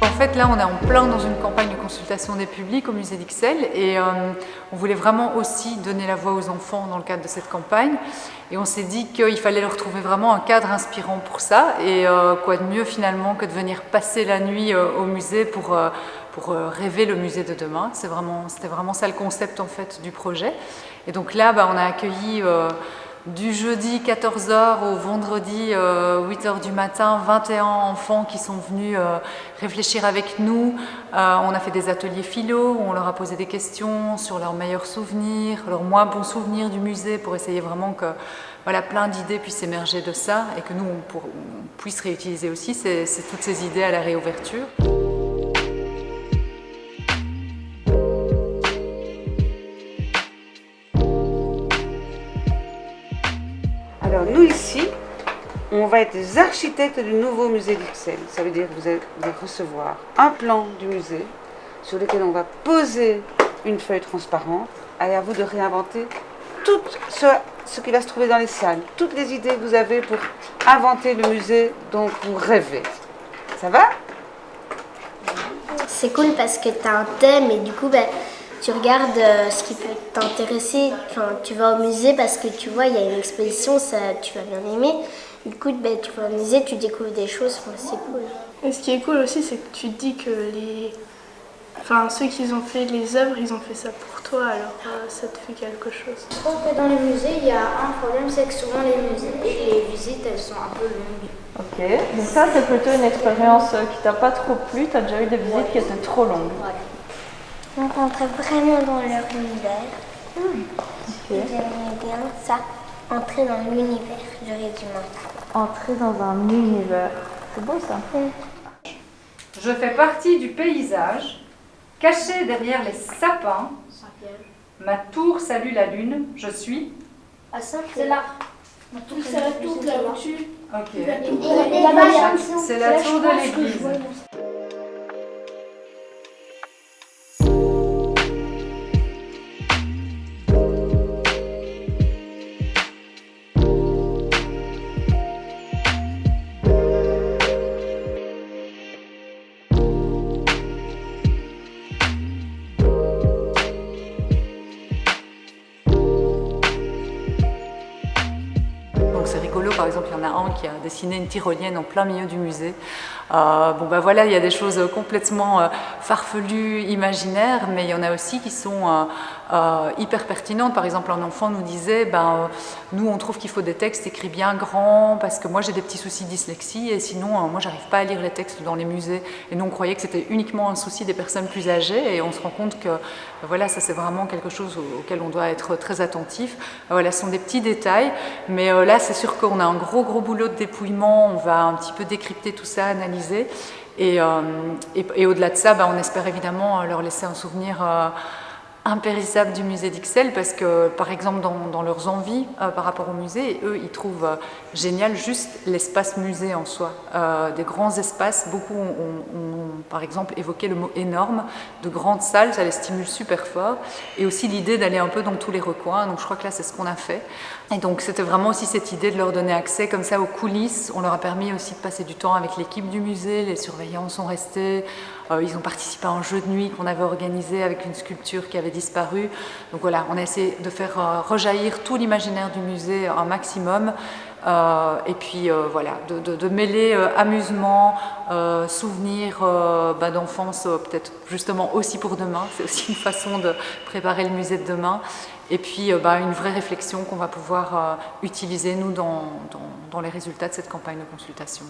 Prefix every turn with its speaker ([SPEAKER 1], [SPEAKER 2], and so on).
[SPEAKER 1] En fait, là, on est en plein dans une campagne de consultation des publics au musée d'Ixelles et on voulait vraiment aussi donner la voix aux enfants dans le cadre de cette campagne. Et on s'est dit qu'il fallait leur trouver vraiment un cadre inspirant pour ça. Et quoi de mieux finalement que de venir passer la nuit au musée pour rêver le musée de demain. C'était vraiment ça le concept en fait du projet. Et donc là, on a accueilli du jeudi 14h au vendredi 8h du matin, 21 enfants qui sont venus réfléchir avec nous. On a fait des ateliers philo où on leur a posé des questions sur leurs meilleurs souvenirs, leurs moins bons souvenirs du musée pour essayer vraiment que plein d'idées puissent émerger de ça et que nous, on puisse réutiliser aussi toutes ces idées à la réouverture.
[SPEAKER 2] Alors nous ici, on va être les architectes du nouveau musée d'Ixelles. Ça veut dire que vous allez recevoir un plan du musée sur lequel on va poser une feuille transparente. Allez, à vous de réinventer tout ce qui va se trouver dans les salles, toutes les idées que vous avez pour inventer le musée dont vous rêvez. Ça va?
[SPEAKER 3] C'est cool parce que tu as un thème et du coup tu regardes ce qui peut t'intéresser. Enfin, tu vas au musée parce que tu vois, il y a une exposition, ça, tu vas bien aimer. Du coup, tu vas au musée, tu découvres des choses, c'est cool.
[SPEAKER 4] Et ce qui est cool aussi, c'est que tu te dis que ceux qui ont fait les œuvres, ils ont fait ça pour toi, alors ça te fait quelque chose.
[SPEAKER 5] Je trouve que dans les musées, il y a un problème, c'est que souvent les visites, elles sont un peu longues.
[SPEAKER 6] Ok, donc ça c'est plutôt une expérience qui t'a pas trop plu, t'as déjà eu des visites qui étaient trop longues.
[SPEAKER 5] Voilà.
[SPEAKER 3] Donc on entrait vraiment dans leur univers.
[SPEAKER 6] Ok.
[SPEAKER 3] J'aimais bien ça, entrer dans l'univers, j'aurais du mal.
[SPEAKER 6] Entrer dans un univers, c'est beau ça.
[SPEAKER 1] Je fais partie du paysage, caché derrière les sapins. Ma tour salue la lune, je suis...
[SPEAKER 5] À 5, c'est là.
[SPEAKER 4] C'est la tour là au-dessus.
[SPEAKER 1] Ok.
[SPEAKER 5] La
[SPEAKER 1] C'est la tour de l'église. C'est rigolo, par exemple, il y en a un qui a dessiné une tyrolienne en plein milieu du musée. Il y a des choses complètement farfelues, imaginaires, mais il y en a aussi qui sont hyper pertinentes. Par exemple, un enfant nous disait, nous on trouve qu'il faut des textes écrits bien grands, parce que moi j'ai des petits soucis de dyslexie, et sinon moi j'arrive pas à lire les textes dans les musées. Et nous on croyait que c'était uniquement un souci des personnes plus âgées, et on se rend compte que ça c'est vraiment quelque chose auquel on doit être très attentif. Ce sont des petits détails, mais là c'est sûr qu'on a un gros boulot de dépouillement, on va un petit peu décrypter tout ça, analyser, et au-delà de ça, on espère évidemment leur laisser un souvenir impérissable du musée d'Ixelles, parce que par exemple dans leurs envies par rapport au musée, eux ils trouvent génial juste l'espace musée en soi, des grands espaces. Beaucoup ont par exemple évoqué le mot énorme, de grandes salles, ça les stimule super fort, et aussi l'idée d'aller un peu dans tous les recoins. Donc je crois que là c'est ce qu'on a fait, et donc c'était vraiment aussi cette idée de leur donner accès comme ça aux coulisses. On leur a permis aussi de passer du temps avec l'équipe du musée, les surveillants sont restés, ils ont participé à un jeu de nuit qu'on avait organisé avec une sculpture qui avait disparu. Donc voilà, on a essayé de faire rejaillir tout l'imaginaire du musée un maximum, et puis de mêler amusement, souvenirs d'enfance, peut-être justement aussi pour demain. C'est aussi une façon de préparer le musée de demain, et puis une vraie réflexion qu'on va pouvoir utiliser nous dans les résultats de cette campagne de consultation.